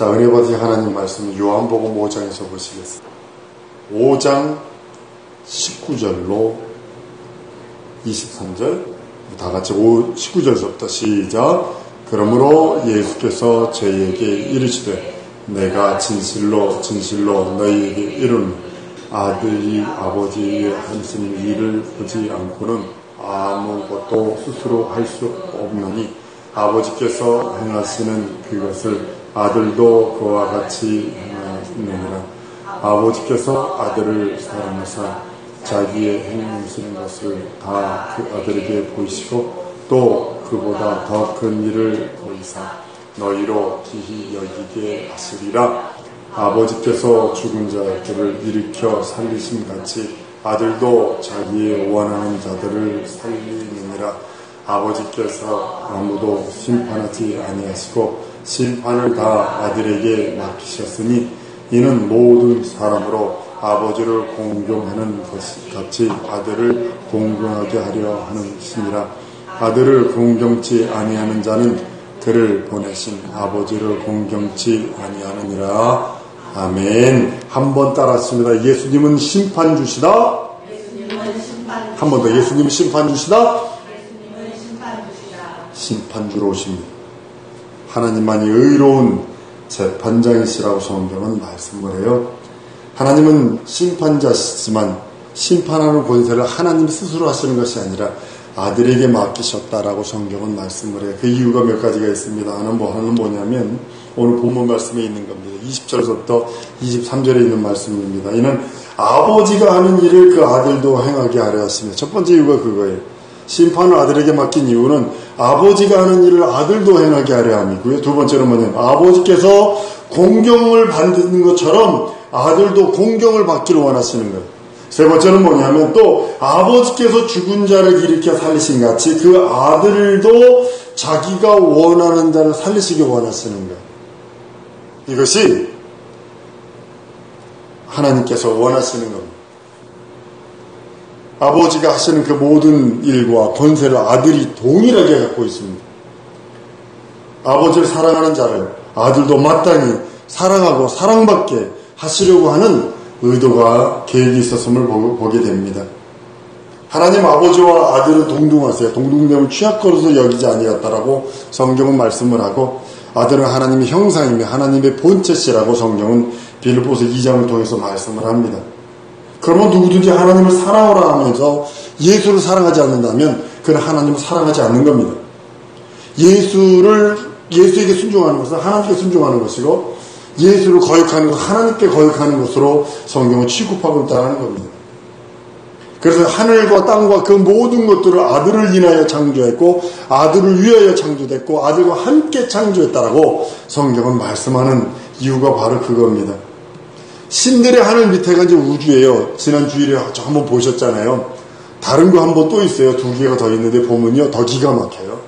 자, 은혜 받으신 하나님 말씀은 요한복음 5장에서 보시겠습니다. 5장 19절로 23절, 다 같이 19절부터 시작. 그러므로 예수께서 저희에게 이르시되 내가 진실로 진실로 너희에게 이르노니 아들이 아버지의 하시는 일을 보지 않고는 아무것도 스스로 할 수 없느니 아버지께서 행하시는 그것을 아들도 그와 같이 행하느니라. 아버지께서 아들을 사랑하사 자기의 행하시는 것을 다 그 아들에게 보이시고 또 그보다 더 큰 일을 보이사 너희로 기히 여기게 하시리라. 아버지께서 죽은 자들을 일으켜 살리심 같이 아들도 자기의 원하는 자들을 살리느니라. 아버지께서 아무도 심판하지 아니하시고 심판을 다 아들에게 맡기셨으니 이는 모든 사람으로 아버지를 공경하는 것 같이 아들을 공경하게 하려 하는 것이니라. 아들을 공경치 아니하는 자는 그를 보내신 아버지를 공경치 아니하느니라. 아멘. 한 번 따라했습니다. 예수님은 심판 주시다. 한 번 더. 예수님은 심판 주시다. 심판주로 오십니다. 하나님만이 의로운 재판장이시라고 성경은 말씀을 해요. 하나님은 심판자시지만 심판하는 권세를 하나님 스스로 하시는 것이 아니라 아들에게 맡기셨다라고 성경은 말씀을 해요. 그 이유가 몇 가지가 있습니다. 하나는 뭐냐면 오늘 본문 말씀에 있는 겁니다. 20절부터 23절에 있는 말씀입니다. 이는 아버지가 하는 일을 그 아들도 행하게 하려 하시며, 첫 번째 이유가 그거예요. 심판을 아들에게 맡긴 이유는 아버지가 하는 일을 아들도 행하게 하려 함이고요. 두 번째는 뭐냐면 아버지께서 공경을 받는 것처럼 아들도 공경을 받기를 원하시는 거예요. 세 번째는 뭐냐면 또 아버지께서 죽은 자를 일으켜 살리신 같이 그 아들도 자기가 원하는 자를 살리시기 원하시는 거예요. 이것이 하나님께서 원하시는 겁니다. 아버지가 하시는 그 모든 일과 권세를 아들이 동일하게 갖고 있습니다. 아버지를 사랑하는 자를 아들도 마땅히 사랑하고 사랑받게 하시려고 하는 의도가 계획이 있었음을 보게 됩니다. 하나님 아버지와 아들은 동등하세요. 동등됨을 취약거로서 여기지 아니었다라고 성경은 말씀을 하고, 아들은 하나님의 형상이며 하나님의 본체시라고 성경은 빌립보서 2장을 통해서 말씀을 합니다. 그러면 누구든지 하나님을 사랑하라 하면서 예수를 사랑하지 않는다면 그는 하나님을 사랑하지 않는 겁니다. 예수에게 순종하는 것은 하나님께 순종하는 것이고, 예수를 거역하는 것, 하나님께 거역하는 것으로 성경은 취급하고 있다는 겁니다. 그래서 하늘과 땅과 그 모든 것들을 아들을 인하여 창조했고, 아들을 위하여 창조됐고, 아들과 함께 창조했다라고 성경은 말씀하는 이유가 바로 그겁니다. 신들의 하늘 밑에가 이제 우주예요. 지난 주일에 한번 보셨잖아요. 다른 거 한 번 또 있어요. 두 개가 더 있는데 보면요, 더 기가 막혀요.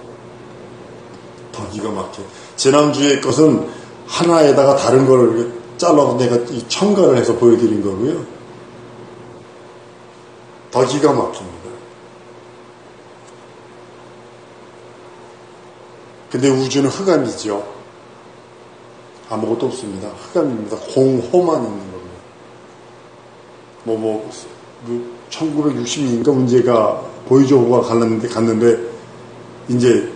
더 기가 막혀요. 지난주에 것은 하나에다가 다른 걸 잘라서 내가 첨가를 해서 보여드린 거고요. 더 기가 막힙니다. 근데 우주는 흑암이죠. 아무것도 없습니다. 흑암입니다. 공허만 있는 겁니다. 1960년인가 문제가 보이저호가 갔는데 이제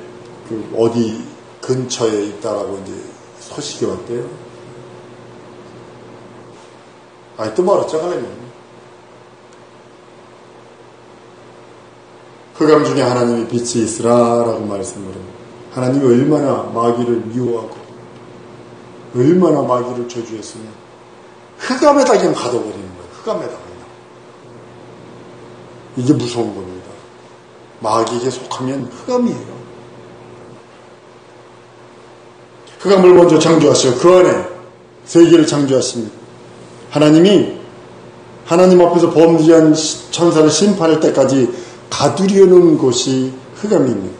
그 어디 근처에 있다라고 이제 소식이 왔대요. 아니, 또 말았죠, 하나님. 흑암 중에 하나님의 빛이 있으라라고 말씀을 해요. 하나님이 얼마나 마귀를 미워하고 얼마나 마귀를 저주했으면 흑암에다 그냥 가둬버리는 거예요. 흑암에다 그냥. 이게 무서운 겁니다. 마귀에게 속하면 흑암이에요. 흑암을 먼저 창조하시고 그 안에 세계를 창조하십니다. 하나님이 하나님 앞에서 범죄한 천사를 심판할 때까지 가두려는 곳이 흑암입니다.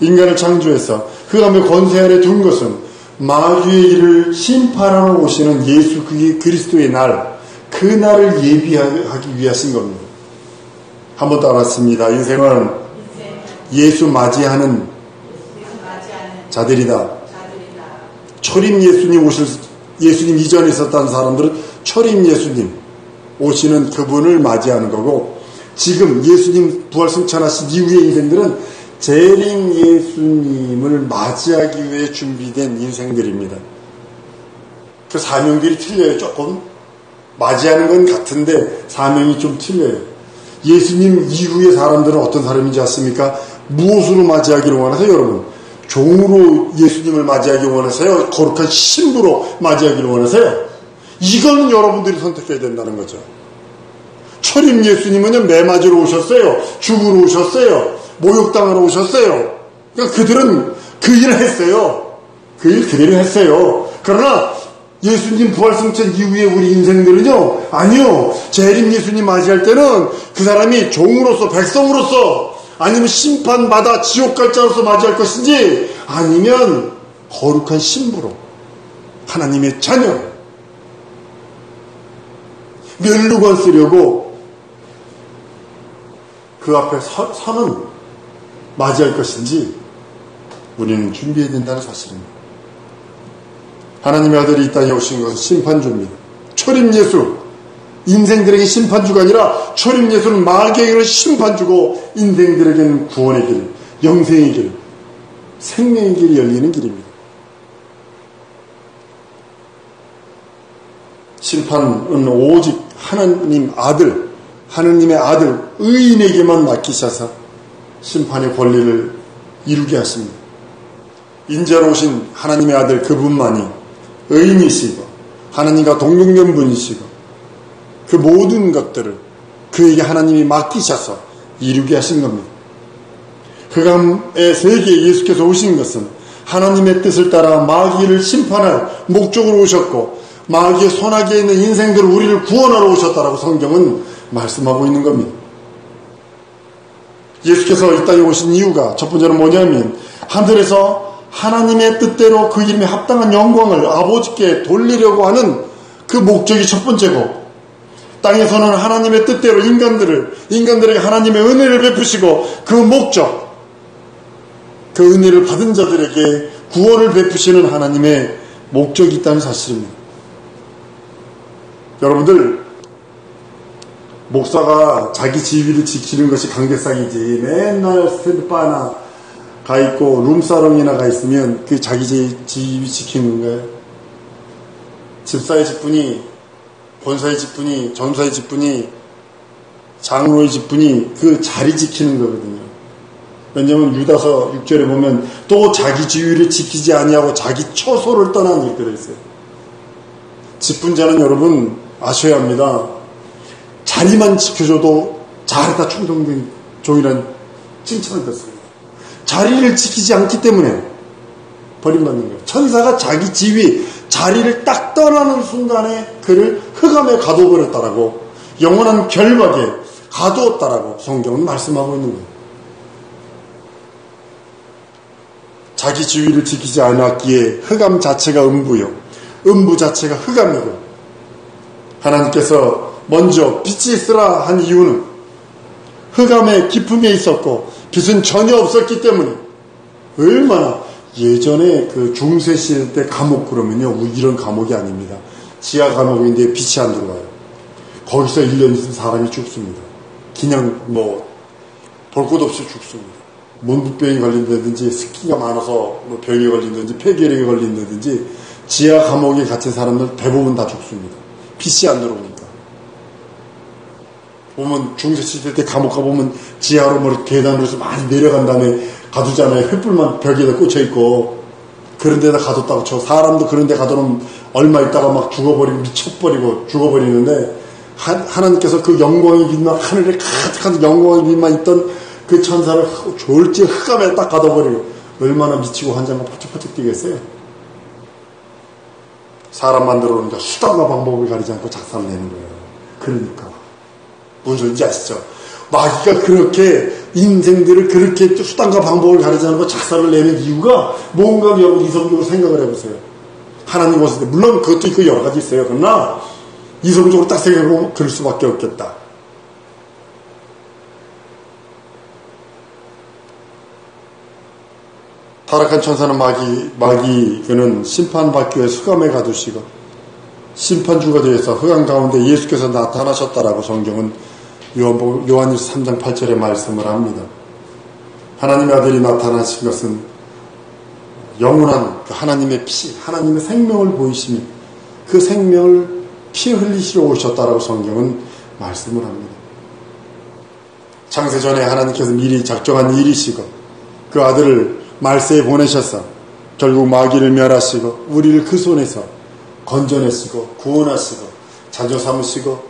인간을 창조해서 흑암의 권세 아래 둔 것은 마귀의 일을 심판하러 오시는 예수 그리스도의 날, 그 날을 예비하기 위하신 겁니다. 한번 따라했습니다. 인생은 예수 맞이하는 자들이다. 초림 예수님 이전에 있었다는 사람들은 초림 예수님 오시는 그분을 맞이하는 거고, 지금 예수님 부활 승천하신 이후의 인생들은 재림 예수님을 맞이하기 위해 준비된 인생들입니다. 그 사명들이 틀려요. 조금 맞이하는 건 같은데 사명이 좀 틀려요. 예수님 이후의 사람들은 어떤 사람인지 아십니까? 무엇으로 맞이하기를 원하세요, 여러분? 종으로 예수님을 맞이하기 원하세요? 거룩한 신부로 맞이하기를 원하세요? 이거는 여러분들이 선택해야 된다는 거죠. 초림 예수님은요, 매 맞으러 오셨어요. 죽으러 오셨어요. 목욕당하러 오셨어요. 그러니까 그들은 그 일을 했어요. 그 일 그대로 했어요. 그러나 예수님 부활승천 이후에 우리 인생들은요, 아니요. 재림 예수님 맞이할 때는 그 사람이 종으로서, 백성으로서, 아니면 심판받아 지옥 갈 자로서 맞이할 것인지, 아니면 거룩한 신부로, 하나님의 자녀, 멸류관 쓰려고 그 앞에 서는 맞이할 것인지 우리는 준비해야 된다는 사실입니다. 하나님의 아들이 이 땅에 오신 것은 심판주입니다. 초림 예수, 인생들에게 심판주가 아니라 초림 예수는 마귀에게는 심판주고 인생들에게는 구원의 길, 영생의 길, 생명의 길이 열리는 길입니다. 심판은 오직 하나님의 아들 의인에게만 맡기셔서 심판의 권리를 이루게 하십니다. 인자로 오신 하나님의 아들 그분만이 의인이시고 하나님과 동등면분이시고 그 모든 것들을 그에게 하나님이 맡기셔서 이루게 하신 겁니다. 흑암의 세계에 예수께서 오신 것은 하나님의 뜻을 따라 마귀를 심판할 목적으로 오셨고, 마귀의 손아귀에 있는 인생들을 우리를 구원하러 오셨다라고 성경은 말씀하고 있는 겁니다. 예수께서 이 땅에 오신 이유가 첫 번째는 뭐냐면, 하늘에서 하나님의 뜻대로 그 이름에 합당한 영광을 아버지께 돌리려고 하는 그 목적이 첫 번째고, 땅에서는 하나님의 뜻대로 인간들에게 하나님의 은혜를 베푸시고, 그 목적, 그 은혜를 받은 자들에게 구원을 베푸시는 하나님의 목적이 있다는 사실입니다. 여러분들, 목사가 자기 지위를 지키는 것이 강대상이지, 맨날 스탠드바나 가 있고 룸사롱이나 가 있으면 그 자기 지위 지키는 거예요. 집사의 직분이, 본사의 직분이, 전사의 직분이, 장로의 직분이 그 자리 지키는 거거든요. 왜냐하면 유다서 6절에 보면 또 자기 지위를 지키지 아니하고 자기 처소를 떠난 일들이 있어요. 직분자는 여러분 아셔야 합니다. 자리만 지켜줘도 잘했다 충성된 종이라는 칭찬을 듣습니다. 자리를 지키지 않기 때문에 버림받는 거예요. 천사가 자기 지위, 자리를 딱 떠나는 순간에 그를 흑암에 가둬버렸다라고, 영원한 결박에 가두었다라고 성경은 말씀하고 있는 거예요. 자기 지위를 지키지 않았기에 흑암 자체가 음부요, 음부 자체가 흑암이고, 하나님께서 먼저 빛이 있으라 한 이유는 흑암의 깊음에 있었고 빛은 전혀 없었기 때문에, 얼마나 예전에 그 중세시대 때 감옥 그러면요, 이런 감옥이 아닙니다. 지하 감옥인데 빛이 안 들어와요. 거기서 1년 있으면 사람이 죽습니다. 그냥 볼 것 없이 죽습니다. 문부병이 걸린다든지, 습기가 많아서 병에 걸린다든지, 폐결핵에 걸린다든지, 지하 감옥에 갇힌 사람들 대부분 다 죽습니다. 빛이 안 들어오니까. 보면 중세시대 때 감옥 가보면 지하로 계단으로 해서 많이 내려간 다음에 가두잖아요. 횃불만 벽에다 꽂혀있고, 그런 데다 가뒀다고 쳐. 사람도 그런 데 가두면 얼마 있다가 막 죽어버리고 미쳐버리고 죽어버리는데, 하나님께서 그 영광의 빛만, 하늘에 가득한 영광의 빛만 있던 그 천사를 졸지 흑암에 딱 가둬버리고 얼마나 미치고 환장과 퍼쩍퍼쩍 뛰겠어요. 사람 만들어 놓으니까 수단과 방법을 가리지 않고 작사를 내는 거예요. 그러니까 무슨 소리인지 아시죠? 마귀가 그렇게 인생들을 그렇게 수단과 방법을 가리지 않고 작사를 내는 이유가 뭔가 여러분 이성적으로 생각을 해보세요. 하나님 오실 때, 물론 그것도 있고 여러 가지 있어요. 그러나 이성적으로 딱 생각해보면 그럴 수밖에 없겠다. 타락한 천사는 마귀 그는 심판받기 위해 흑암에 가두시고 심판주가 되어서 흑암 가운데 예수께서 나타나셨다라고 성경은 요한일서 3장 8절에 말씀을 합니다. 하나님의 아들이 나타나신 것은 영원한 그 하나님의 피, 하나님의 생명을 보이시며 그 생명을 피 흘리시러 오셨다라고 성경은 말씀을 합니다. 창세전에 하나님께서 미리 작정한 일이시고 그 아들을 말세에 보내셔서 결국 마귀를 멸하시고 우리를 그 손에서 건져내시고 구원하시고 자녀 삼으시고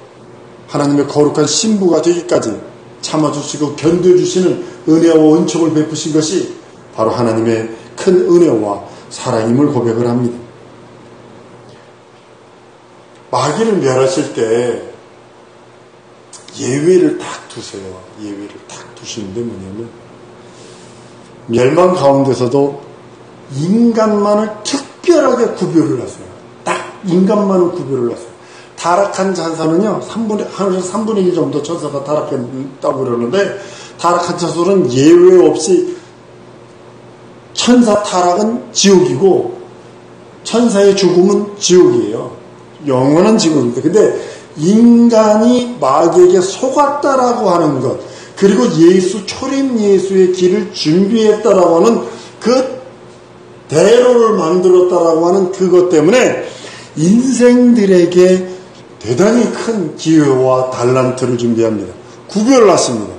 하나님의 거룩한 신부가 되기까지 참아주시고 견뎌주시는 은혜와 은총을 베푸신 것이 바로 하나님의 큰 은혜와 사랑임을 고백을 합니다. 마귀를 멸하실 때 예외를 딱 두세요. 예외를 딱 두시는데 뭐냐면 멸망 가운데서도 인간만을 특별하게 구별을 하세요. 딱 인간만을 구별을 하세요. 타락한 천사는요, 하늘에서 3분의 1 정도 천사가 타락했다고 그러는데, 타락한 천사는 예외 없이 천사 타락은 지옥이고, 천사의 죽음은 지옥이에요. 영원한 지옥입니다. 근데 인간이 마귀에게 속았다라고 하는 것, 그리고 초림 예수의 길을 준비했다라고 하는 그 대로를 만들었다라고 하는 그것 때문에 인생들에게 대단히 큰 기회와 달란트를 준비합니다. 구별을 하십니다.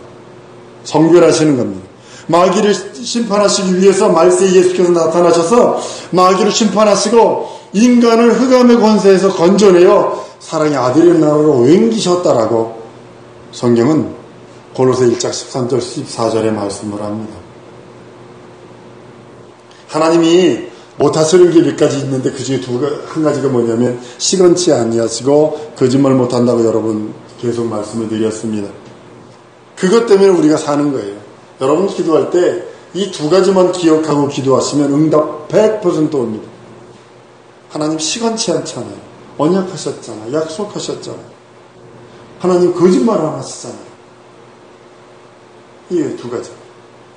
성별하시는 겁니다. 마귀를 심판하시기 위해서 말세에 예수께서 나타나셔서 마귀를 심판하시고 인간을 흑암의 권세에서 건져내어 사랑의 아들의 나라로 옮기셨다라고 성경은 골로새 1장 13절 14절에 말씀을 합니다. 하나님이 못하시는 게 몇 가지 있는데 그 중에 한 가지가 뭐냐면 시건치 아니하시고 거짓말 못한다고 여러분 계속 말씀을 드렸습니다. 그것 때문에 우리가 사는 거예요. 여러분 기도할 때 이 두 가지만 기억하고 기도하시면 응답 100% 옵니다. 하나님 시건치 않잖아요. 언약하셨잖아요. 약속하셨잖아요. 하나님 거짓말 안 하시잖아요. 이 두 가지.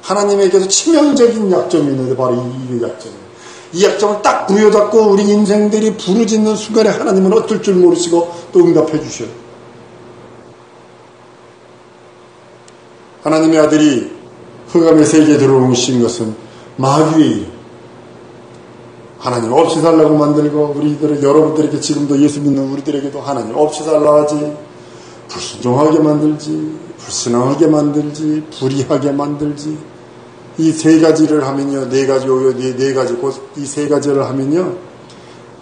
하나님에게도 치명적인 약점이 있는데 바로 이 약점이에요. 이 약점을 딱 부여잡고 우리 인생들이 부르짖는 순간에 하나님은 어쩔 줄 모르시고 또 응답해 주셔요. 하나님의 아들이 흑암의 세계에 들어오신 것은 마귀의 일. 하나님 없이 살라고 만들고 여러분들에게 지금도 예수 믿는 우리들에게도 하나님 없이 살라 하지, 불순종하게 만들지, 불신앙하게 만들지, 불의하게 만들지. 이 세 가지를 하면요, 네 가지 곧 이 세 가지를 하면요,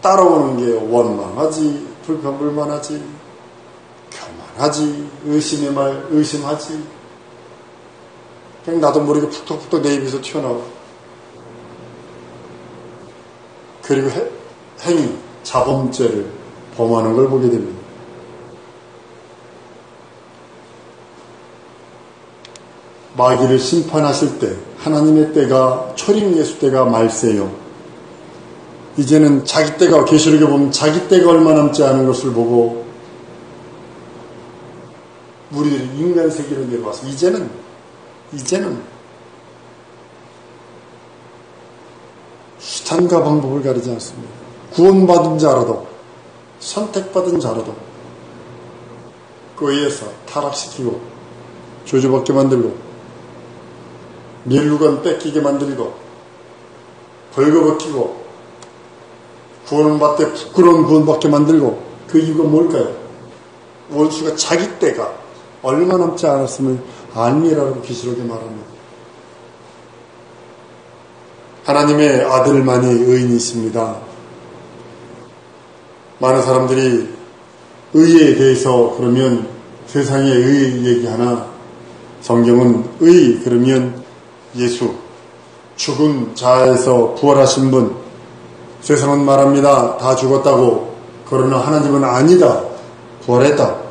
따라오는 게 원망하지, 불평불만하지, 교만하지, 의심하지. 그냥 나도 모르게 푹떡푹떡 내 입에서 튀어나와. 그리고 행위, 자범죄를 범하는 걸 보게 됩니다. 마귀를 심판하실 때 하나님의 때가 초림 예수 때가 말세요. 이제는 자기 때가 계시록에 보면 자기 때가 얼마 남지 않은 것을 보고 우리들이 인간 세계로 내려와서 이제는 수단과 방법을 가리지 않습니다. 구원받은 자라도 선택받은 자라도 그 의해서 타락시키고 저주받게 만들고 멸류관 뺏기게 만들고 벌거벗기고 구원을 받되 부끄러운 구원받게 만들고 그 이유가 뭘까요? 원수가 자기 때가 얼마 남지 않았음을 알미라고 계시록에 말합니다. 하나님의 아들만이 의인이십니다. 많은 사람들이 의에 대해서 그러면 세상의 의 얘기하나 성경은 의 그러면 예수 죽은 자에서 부활하신 분. 세상은 말합니다. 다 죽었다고. 그러나 하나님은 아니다. 부활했다.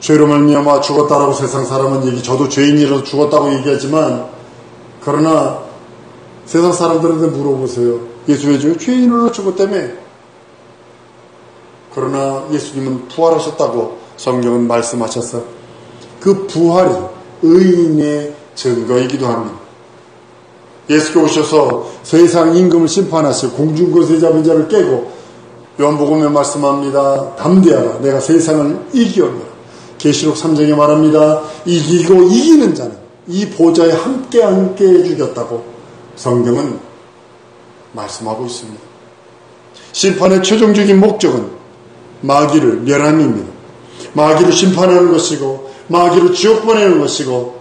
죄로 말미암아 죽었다라고 세상 사람은 저도 죄인이라서 죽었다고 얘기하지만 그러나 세상 사람들한테 물어보세요. 예수 왜 죄인으로 죽었다며? 그러나 예수님은 부활하셨다고 성경은 말씀하셔서 그 부활이 의인의 증거이기도 합니다. 예수께 오셔서 세상 임금을 심판하시고 공중거세 잡은 자를 깨고 요한복음에 말씀합니다. 담대하라 내가 세상을 이기었노라. 계시록 3장에 말합니다. 이기고 이기는 자는 이 보좌에 함께 해주겠다고 성경은 말씀하고 있습니다. 심판의 최종적인 목적은 마귀를 멸함입니다. 마귀를 심판하는 것이고 마귀를 지옥 보내는 것이고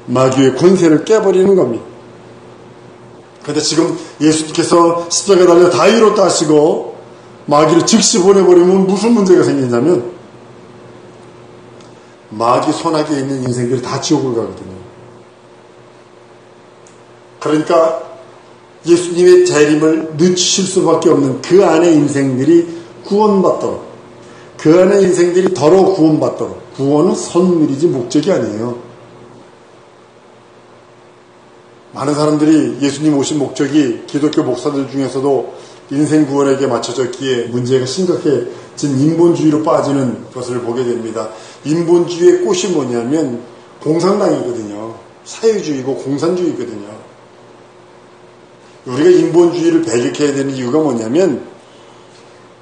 마귀의 권세를 깨버리는 겁니다. 그런데 지금 예수님께서 십자가에 달려 다 이뤘다 하시고 마귀를 즉시 보내버리면 무슨 문제가 생기냐면 마귀 손아귀에 있는 인생들이 다 지옥을 가거든요. 그러니까 예수님의 재림을 늦추실 수밖에 없는 그 안의 인생들이 구원받도록, 그 안의 인생들이 더러 구원받도록. 구원은 선물이지 목적이 아니에요. 많은 사람들이 예수님 오신 목적이 기독교 목사들 중에서도 인생 구원에게 맞춰졌기에 문제가 심각해진 인본주의로 빠지는 것을 보게 됩니다. 인본주의의 꽃이 뭐냐면 공산당이거든요. 사회주의고 공산주의거든요. 우리가 인본주의를 배격해야 되는 이유가 뭐냐면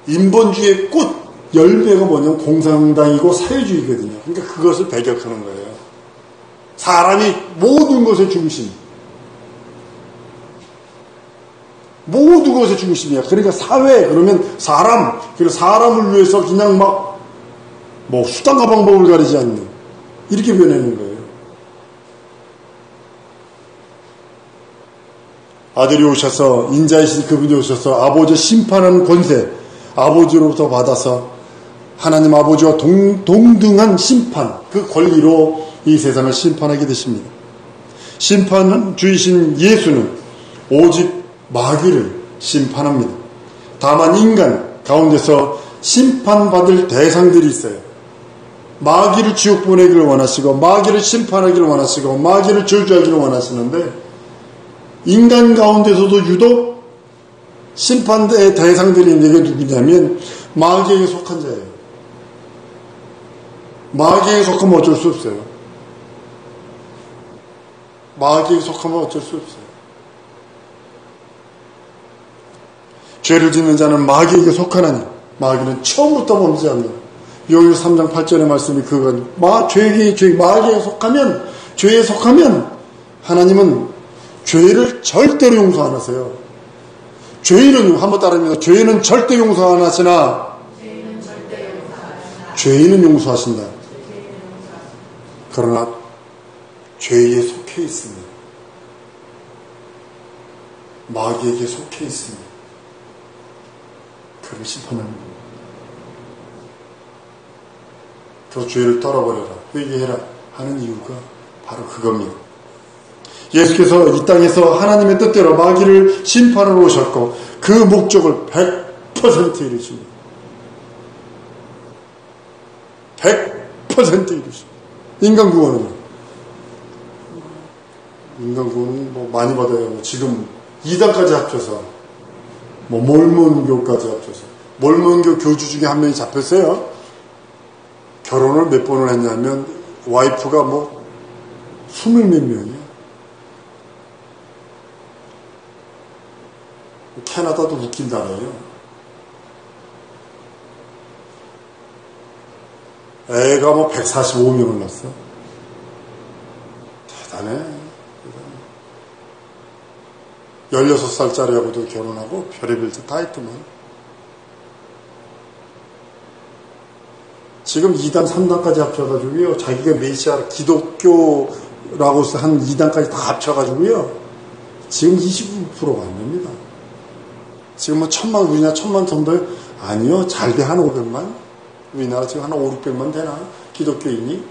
인본주의의 꽃 열매가 뭐냐면 공산당이고 사회주의거든요. 그러니까 그것을 배격하는 거예요. 사람이 모든 것의 중심, 모든 것의 중심이야. 그러니까 사회 그러면 사람, 그리고 사람을 위해서 그냥 막 뭐 수단과 방법을 가리지 않는 이렇게 변하는 거예요. 아들이 오셔서 인자이신 그분이 오셔서 아버지 심판하는 권세 아버지로부터 받아서 하나님 아버지와 동등한 심판 그 권리로 이 세상을 심판하게 되십니다. 심판주이신 예수는 오직 마귀를 심판합니다. 다만 인간 가운데서 심판받을 대상들이 있어요. 마귀를 지옥 보내기를 원하시고 마귀를 심판하기를 원하시고 마귀를 저주하기를 원하시는데 인간 가운데서도 유독 심판의 대상들이 있는 게 누구냐면 마귀에게 속한 자예요. 마귀에게 속하면 어쩔 수 없어요. 마귀에게 속하면 어쩔 수 없어요. 죄를 짓는 자는 마귀에게 속하나니 마귀는 처음부터 범죄 않는다. 요일 3장 8절의 말씀이 그건 마귀에게 속하면 죄에 속하면 하나님은 죄를 절대로 용서 안 하세요. 죄인은 한번 따라합니다. 죄인은 절대 용서 안 하시나 죄인은 용서하신다. 그러나 죄에 속해 있습니다. 마귀에게 속해 있습니다. 그를 심판하는 겁니다. 그 죄를 떨어버려라, 회개해라 하는 이유가 바로 그겁니다. 예수께서 이 땅에서 하나님의 뜻대로 마귀를 심판하러 오셨고 그 목적을 100% 이루십니다. 100% 이루십니다. 인간 구원은 뭐 많이 받아요. 지금 2단까지 합쳐서 뭐 몰몬교까지 합쳐서 몰몬교 교주 중에 한 명이 잡혔어요. 결혼을 몇 번을 했냐면 와이프가 뭐 20몇 명이에요. 캐나다도 웃긴 나라예요. 애가 뭐 145명을 낳았어. 대단해. 16살짜리하고도 결혼하고 별의별 짓 다 했더만. 지금 2단, 3단까지 합쳐가지고요. 자기가 메시아 기독교라고 해서 한 2단까지 다 합쳐가지고요. 지금 29%가 안 됩니다. 지금 뭐 우리나라 1000만 정도? 아니요. 잘 돼. 한 500만? 우리나라 지금 한 5, 600만 되나? 기독교인이?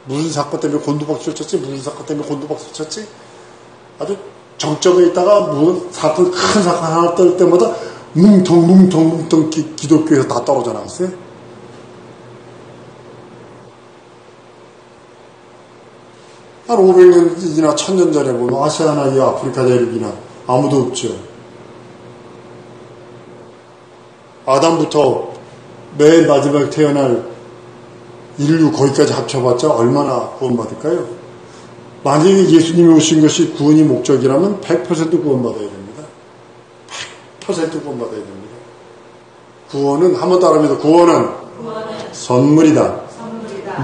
무슨 사건 때문에 곤두박질 쳤지? 무슨 사건 때문에 곤두박질 쳤지? 아주 정적에 있다가 무슨 사건, 큰 사건 하나 뜰 때마다 뭉텅 기독교에서 다 떨어져 나왔어요. 한 500년이나 1000년 전에 보면 아시아나 이 아프리카 대륙이나 아무도 없죠. 아담부터 맨 마지막에 태어날 인류 거기까지 합쳐봤자 얼마나 구원받을까요? 만약에 예수님이 오신 것이 구원이 목적이라면 100% 구원받아야 됩니다. 100% 구원받아야 됩니다. 구원은 한번 따라합니다. 구원은 선물이다.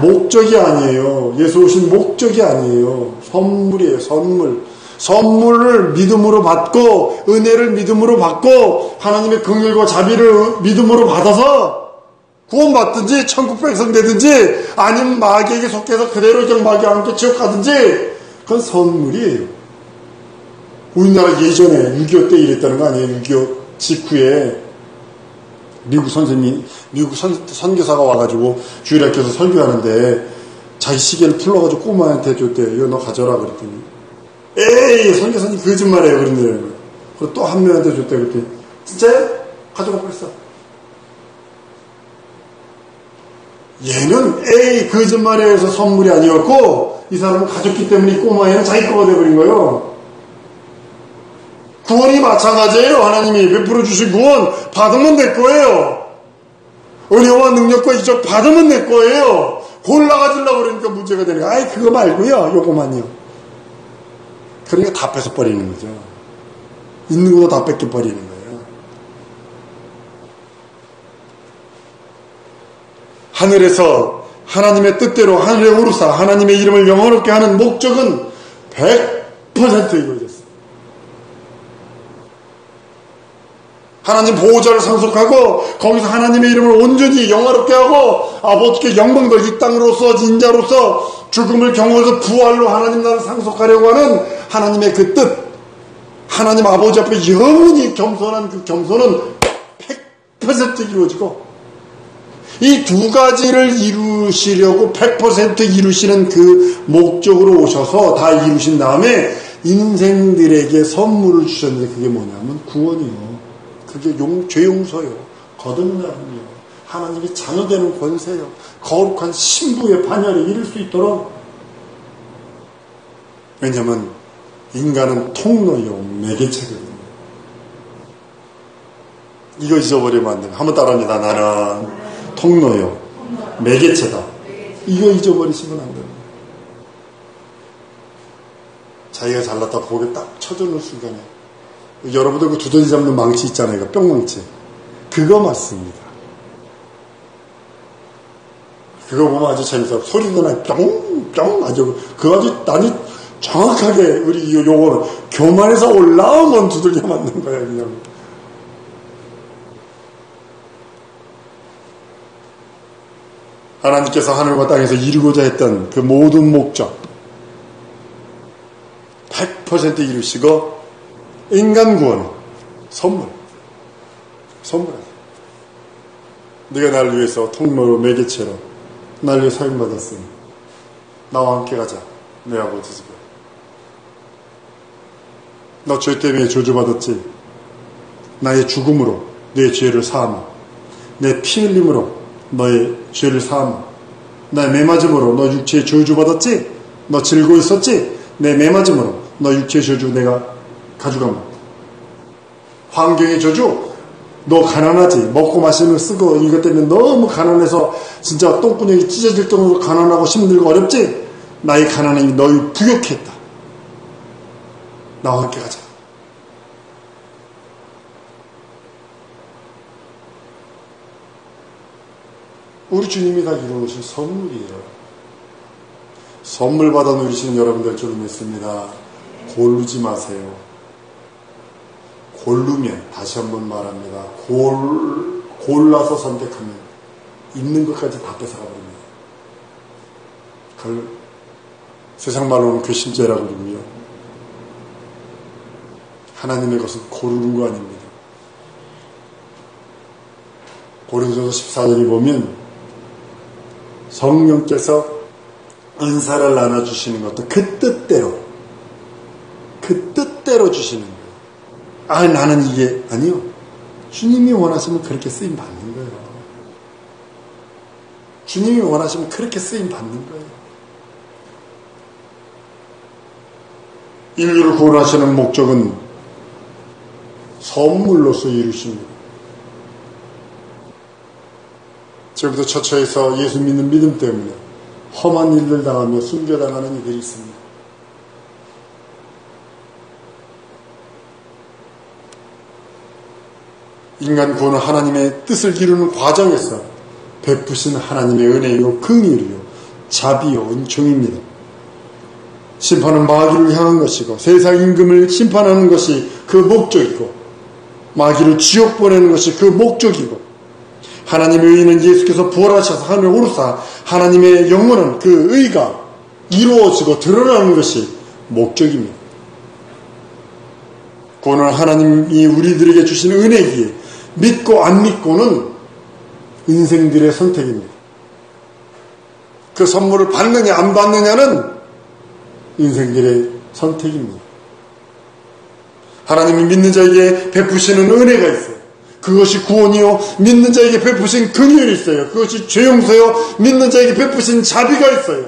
목적이 아니에요. 예수 오신 목적이 아니에요. 선물이에요. 선물. 선물을 믿음으로 받고 은혜를 믿음으로 받고 하나님의 긍휼과 자비를 믿음으로 받아서 구원받든지 천국 백성 되든지 아니면 마귀에게 속해서 그대로 그냥 마귀와 함께 지옥 가든지 그건 선물이에요. 우리나라 예전에 6.25 때 이랬다는 거 아니에요. 6.25 직후에 미국 선교사가 와가지고 주일학교에서 설교하는데 자기 시계를 풀러가지고 꼬마한테 줬대요. 이거 너 가져라 그랬더니 에이 선교사님 거짓말이에요 그런데 그리고 또 한 명한테 줬대 그랬더니 진짜요? 가져가 버렸어. 얘는 에이 거짓말이에요 해서 선물이 아니었고 이 사람은 가졌기 때문에 이 꼬마애는 자기 거가 돼버린 거예요. 구원이 마찬가지예요. 하나님이 베풀어 주신 구원 받으면 내 거예요. 은혜와 능력과 이적 받으면 내 거예요. 골라가지려고 그러니까 문제가 되는 거예요. 아이 그거 말고요 요거만요. 그러니까 다 뺏어버리는 거죠. 있는 것도 다 뺏겨버리는 거예요. 하늘에서 하나님의 뜻대로 하늘에 오르사 하나님의 이름을 영화롭게 하는 목적은 100% 이루어졌어요. 하나님 보호자를 상속하고 거기서 하나님의 이름을 온전히 영화롭게 하고 아버지께 영광들 이 땅으로서 인자로서 죽음을 경험해서 부활로 하나님 나라를 상속하려고 하는 하나님의 그 뜻 하나님 아버지 앞에 영원히 겸손한 그 겸손은 100% 이루어지고 이 두 가지를 이루시려고 100% 이루시는 그 목적으로 오셔서 다 이루신 다음에 인생들에게 선물을 주셨는데 그게 뭐냐면 구원이요. 그게 죄 용서요. 거듭남이요. 하나님이 자녀되는 권세요. 거룩한 신부의 반열에 이를 수 있도록. 왜냐하면 인간은 통로요. 매개체거든요. 이거 잊어버리면 안 돼요. 한번 따라합니다. 나는 통로요. 매개체다. 이거 잊어버리시면 안 돼요. 자기가 잘났다 고개 딱 쳐주는 순간에 여러분들 그 두더지 잡는 망치 있잖아요. 그 뿅망치. 그거 맞습니다. 그거 보면 아주 재밌어요. 소리도 나요. 뿅뿅 아주 그거 아주 정확하게 우리 요거는 교만에서 올라오면 두들겨 맞는 거예요. 그냥. 하나님께서 하늘과 땅에서 이루고자 했던 그 모든 목적 100% 이루시고 인간 구원, 선물. 네가 나를 위해서 통로로 매개체로 나를 위해 사용받았으니 나와 함께 가자. 내 아버지 집에. 너 죄 때문에 저주받았지. 나의 죽음으로 내 죄를 사하며 내 피 흘림으로 너의 죄를 사하며 나의 매맞음으로 너 육체에 저주받았지. 너 즐거워 있었지. 내 매맞음으로 너 육체의 저주 내가 가져가면 환경의 저주 너 가난하지 먹고 마시는 거 쓰고 이것 때문에 너무 가난해서 진짜 똥구녕이 찢어질 정도로 가난하고 힘들고 어렵지 나의 가난함이 너희 부욕했다 나와 함께 가자 우리 주님이 다 이루어오신 선물이에요 선물 받아 누리시는 여러분들 줄 믿습니다 고르지 마세요 고르면 다시 한번 말합니다. 골라서 선택하면 있는 것까지 다 뺏어가버립니다. 그걸 세상 말로는 괘씸죄라고 그러고요. 하나님의 것은 고르는 거 아닙니다. 고린도서 14절에 보면 성령께서 은사를 나눠주시는 것도 그 뜻대로 주시는 거예요. 아, 나는 이게, 아니요. 주님이 원하시면 그렇게 쓰임 받는 거예요. 주님이 원하시면 그렇게 쓰임 받는 거예요. 인류를 구원하시는 목적은 선물로서 이루십니다. 지금부터 처처에서 예수 믿는 믿음 때문에 험한 일을 당하며 숨겨당하는 이들이 있습니다. 인간 구원은 하나님의 뜻을 이루는 과정에서 베푸신 하나님의 은혜요, 긍휼이요, 자비요, 은총입니다. 심판은 마귀를 향한 것이고 세상 임금을 심판하는 것이 그 목적이고 마귀를 지옥 보내는 것이 그 목적이고 하나님의 의는 예수께서 부활하셔서 하늘에 오르사 하나님의 영원한 그 의가 이루어지고 드러나는 것이 목적입니다. 구원은 하나님이 우리들에게 주신 은혜이기에 믿고 안 믿고는 인생들의 선택입니다. 그 선물을 받느냐 안 받느냐는 인생들의 선택입니다. 하나님이 믿는 자에게 베푸시는 은혜가 있어요. 그것이 구원이요, 믿는 자에게 베푸신 긍휼이 있어요. 그것이 죄 용서요, 믿는 자에게 베푸신 자비가 있어요.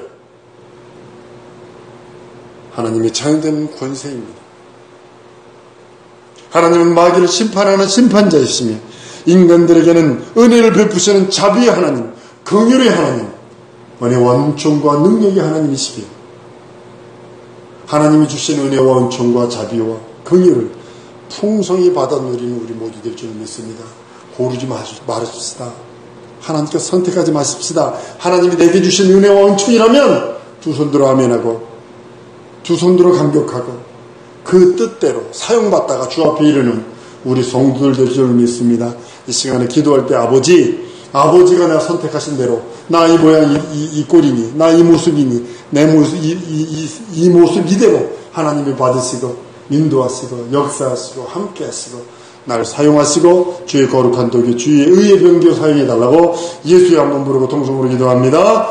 하나님의 자연된 권세입니다. 하나님은 마귀를 심판하는 심판자이시며 인간들에게는 은혜를 베푸시는 자비의 하나님, 긍휼의 하나님, 은혜와 은총과 능력의 하나님이시기에 하나님이 주신 은혜와 은총과 자비와 긍휼을 풍성히 받아 누리는 우리 모두 될 줄 믿습니다. 고르지 말읍시다. 하나님께 선택하지 마십시다. 하나님이 내게 주신 은혜와 은총이라면 두 손들어 아멘하고 두 손들어 감격하고 그 뜻대로 사용받다가 주 앞에 이르는 우리 성도들 될 줄 믿습니다. 이 시간에 기도할 때 아버지가 내가 선택하신 대로 나 이 모양 이 꼴이니 나 이 모습이니 내 모습 이 모습 이대로 하나님이 받으시고 인도하시고 역사하시고 함께하시고 나를 사용하시고 주의 거룩한 도교 주의 의의 병교 사용해달라고 예수의 한번 부르고 통성으로 기도합니다.